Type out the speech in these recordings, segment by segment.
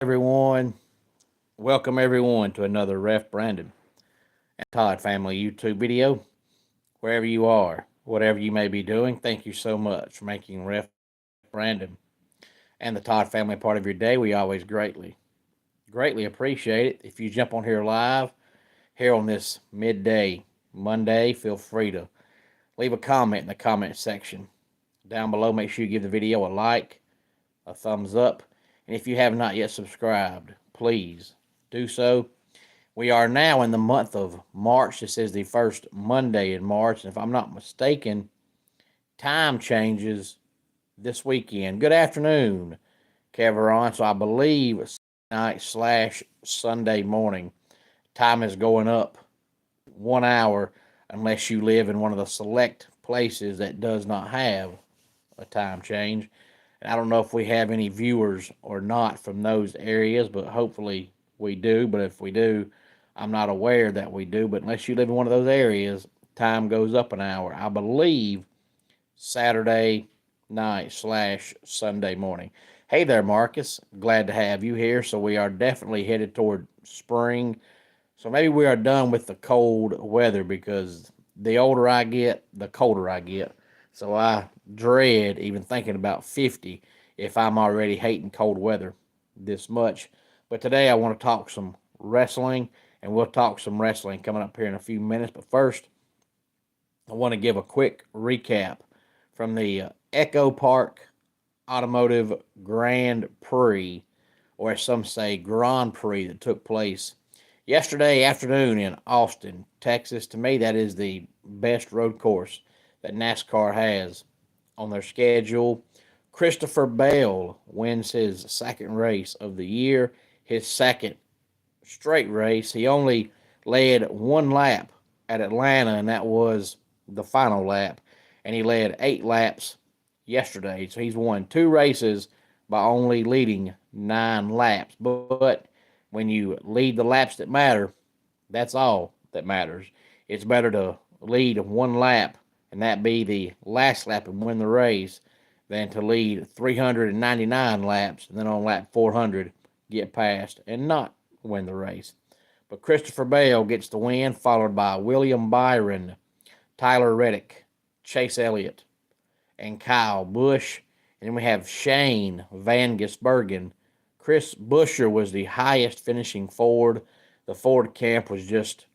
everyone. Welcome everyone to another Ref Brandon and Todd Family YouTube video. Wherever you are, whatever you may be doing, thank you so much for making Ref Brandon and the Todd Family part of your day. We always greatly appreciate it. If you jump on here live here on this midday Monday, feel free to leave a comment in the comment section down below. Make sure you give the video a like, a thumbs up, and if you have not yet subscribed, please do so. We are now in the month of March. This is the first Monday in March, and if I'm not mistaken, time changes this weekend. Good afternoon, Keveron. So I believe night slash Sunday morning time is going up 1 hour unless you live in one of the select places that does not have a time change. And I don't know if we have any viewers or not from those areas, but hopefully we do. But if we do, I'm not aware that we do. But unless you live in one of those areas, time goes up an hour. I believe Saturday night slash Sunday morning. Hey there, Marcus. Glad to have you here. So we are definitely headed toward spring. So maybe we are done with the cold weather because the older I get, the colder I get. So I dread even thinking about 50 if I'm already hating cold weather this much. But today I want to talk some wrestling, and we'll talk some wrestling coming up here in a few minutes. But first, I want to give a quick recap from the Echo Park Automotive Grand Prix, or as some say, Grand Prix, that took place yesterday afternoon in Austin, Texas. To me, that is the best road course that NASCAR has on their schedule. Christopher Bell wins his second race of the year, his second straight race. He only led one lap at Atlanta, and that was the final lap. And he led 8 laps yesterday. So he's won 2 races by only leading 9 laps. But when you lead the laps that matter, that's all that matters. It's better to lead one lap and that be the last lap and win the race than to lead 399 laps and then on lap 400 get past and not win the race. But Christopher Bell gets the win, followed by William Byron, Tyler Reddick, Chase Elliott, and Kyle Busch. And then we have Shane Van Gisbergen. Chris Buescher was the highest finishing Ford. The Ford camp was just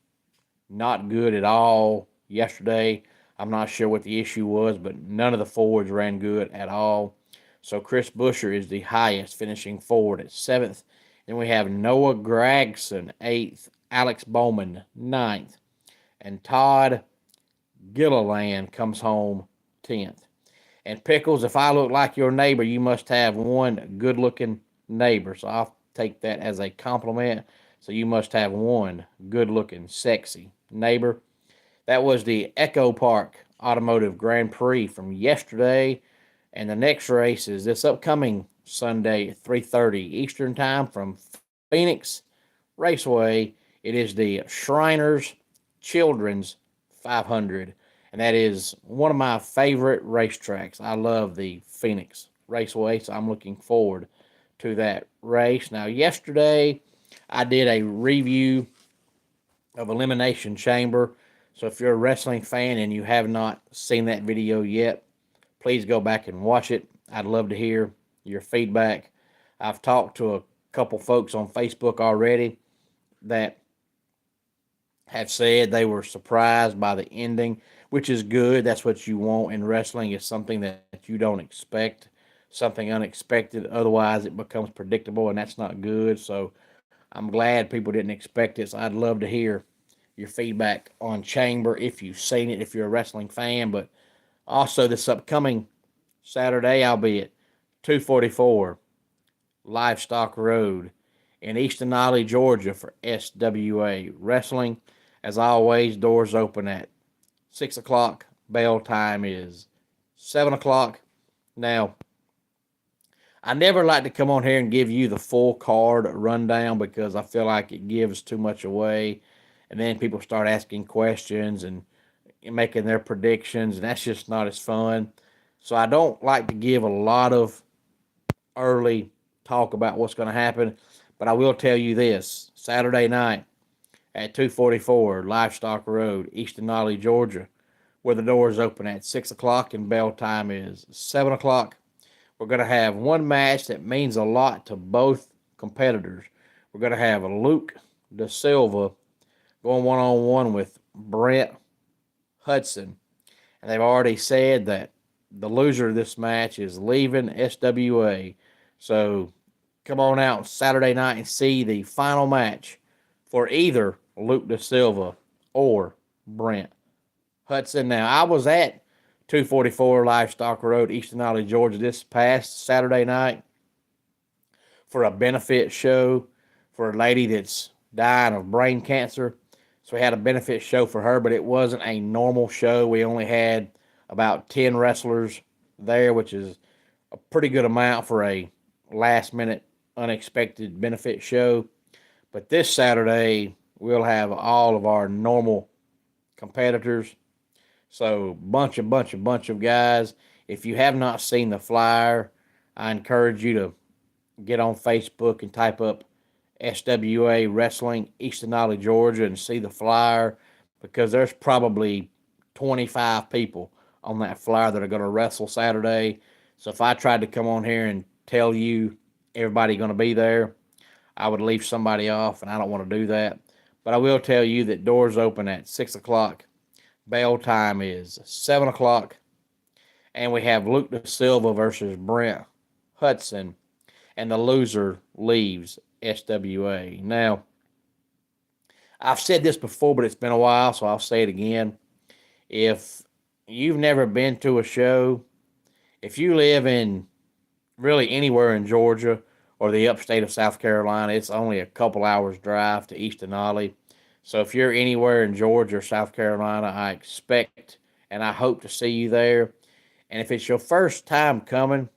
not good at all yesterday. I'm not sure what the issue was, but none of the Fords ran good at all. So Chris Buescher is the highest finishing Ford at 7th. Then we have Noah Gragson, 8th. Alex Bowman, 9th. And Todd Gilliland comes home 10th. And Pickles, if I look like your neighbor, you must have one good-looking neighbor. So I'll take that as a compliment. So you must have one good-looking, sexy neighbor. That was the Echo Park Automotive Grand Prix from yesterday. And the next race is this upcoming Sunday at 3:30 Eastern Time from Phoenix Raceway. It is the Shriners Children's 500. And that is one of my favorite racetracks. I love the Phoenix Raceway, so I'm looking forward to that race. Now, yesterday I did a review of Elimination Chamber. So if you're a wrestling fan and you have not seen that video yet, please go back and watch it. I'd love to hear your feedback. I've talked to a couple folks on Facebook already that have said they were surprised by the ending, which is good. That's what you want in wrestling, is something that you don't expect, something unexpected. Otherwise, it becomes predictable, and that's not good. So I'm glad people didn't expect it. So I'd love to hear your feedback on Chamber if you've seen it, if you're a wrestling fan. But also this upcoming Saturday, I'll be at 244 Livestock Road in Easton Ollie, Georgia for SWA Wrestling. As always, doors open at 6 o'clock. Bell time is 7 o'clock. Now, I never like to come on here and give you the full card rundown because I feel like it gives too much away. And then people start asking questions and making their predictions, and that's just not as fun. So I don't like to give a lot of early talk about what's going to happen. But I will tell you this: Saturday night at 244 Livestock Road, East Denali, Georgia, where the doors open at 6 o'clock and bell time is 7 o'clock. We're going to have one match that means a lot to both competitors. We're going to have Luke Da Silva going one-on-one with Brent Hudson. And they've already said that the loser of this match is leaving SWA. So come on out Saturday night and see the final match for either Luke Da Silva or Brent Hudson. Now, I was at 244 Livestock Road, East Denali, Georgia, this past Saturday night for a benefit show for a lady that's dying of brain cancer. So we had a benefit show for her, but it wasn't a normal show. We only had about 10 wrestlers there, which is a pretty good amount for a last-minute, unexpected benefit show. But this Saturday, we'll have all of our normal competitors. So bunch of guys. If you have not seen the flyer, I encourage you to get on Facebook and type up SWA Wrestling East Denali, Georgia, and see the flyer, because there's probably 25 people on that flyer that are going to wrestle Saturday. So if I tried to come on here and tell you everybody going to be there, I would leave somebody off, and I don't want to do that. But I will tell you that doors open at 6 o'clock. Bell time is 7 o'clock. And we have Luke Da Silva versus Brent Hudson. And the loser leaves SWA. Now, I've said this before, but it's been a while, so I'll say it again. If you've never been to a show, if you live in really anywhere in Georgia or the upstate of South Carolina, it's only a couple hours drive to East Denali. So if you're anywhere in Georgia or South Carolina, I expect and I hope to see you there. And if it's your first time coming,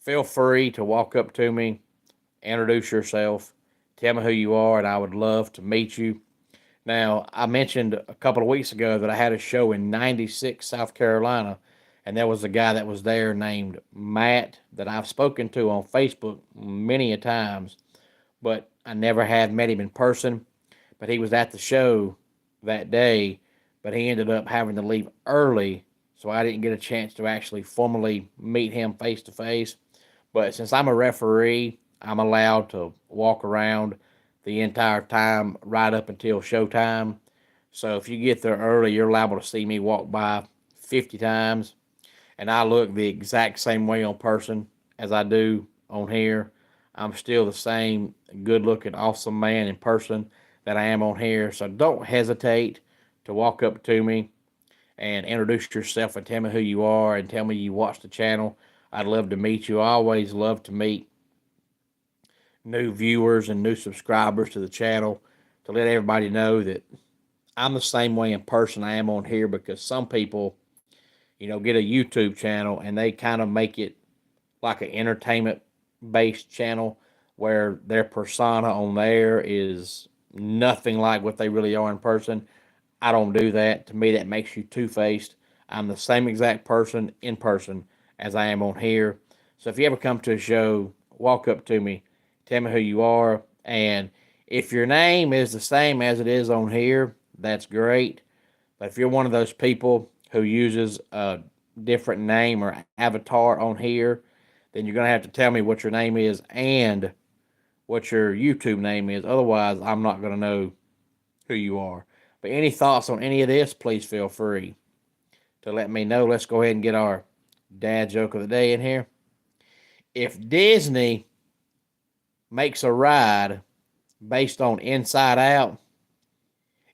feel free to walk up to me, introduce yourself, tell me who you are, and I would love to meet you. Now, I mentioned a couple of weeks ago that I had a show in 96, South Carolina, and there was a guy that was there named Matt that I've spoken to on Facebook many a times, but I never had met him in person. But he was at the show that day, but he ended up having to leave early, so I didn't get a chance to actually formally meet him face to face. But since I'm a referee, I'm allowed to walk around the entire time right up until showtime. So if you get there early, you're liable to see me walk by 50 times, and I look the exact same way on person as I do on here. I'm still the same good-looking, awesome man in person that I am on here. So don't hesitate to walk up to me and introduce yourself and tell me who you are and tell me you watch the channel. I'd love to meet you. I always love to meet new viewers and new subscribers to the channel, to let everybody know that I'm the same way in person I am on here, because some people, get a YouTube channel and they kind of make it like an entertainment-based channel where their persona on there is nothing like what they really are in person. I don't do that. To me, that makes you two-faced. I'm the same exact person in person as I am on here. So if you ever come to a show, walk up to me, tell me who you are, and if your name is the same as it is on here, that's great. But if you're one of those people who uses a different name or avatar on here, then you're going to have to tell me what your name is and what your YouTube name is. Otherwise, I'm not going to know who you are. But any thoughts on any of this, please feel free to let me know. Let's go ahead and get our dad joke of the day in here. If Disney makes a ride based on Inside Out,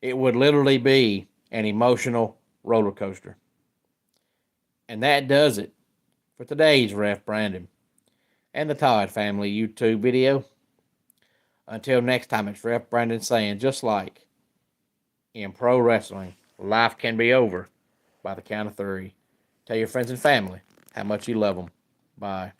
it would literally be an emotional roller coaster. And that does it for today's Ref Brandon and the Todd Family YouTube video. Until next time, it's Ref Brandon saying, just like in pro wrestling, life can be over by the count of 3. Tell your friends and family how much you love them. Bye.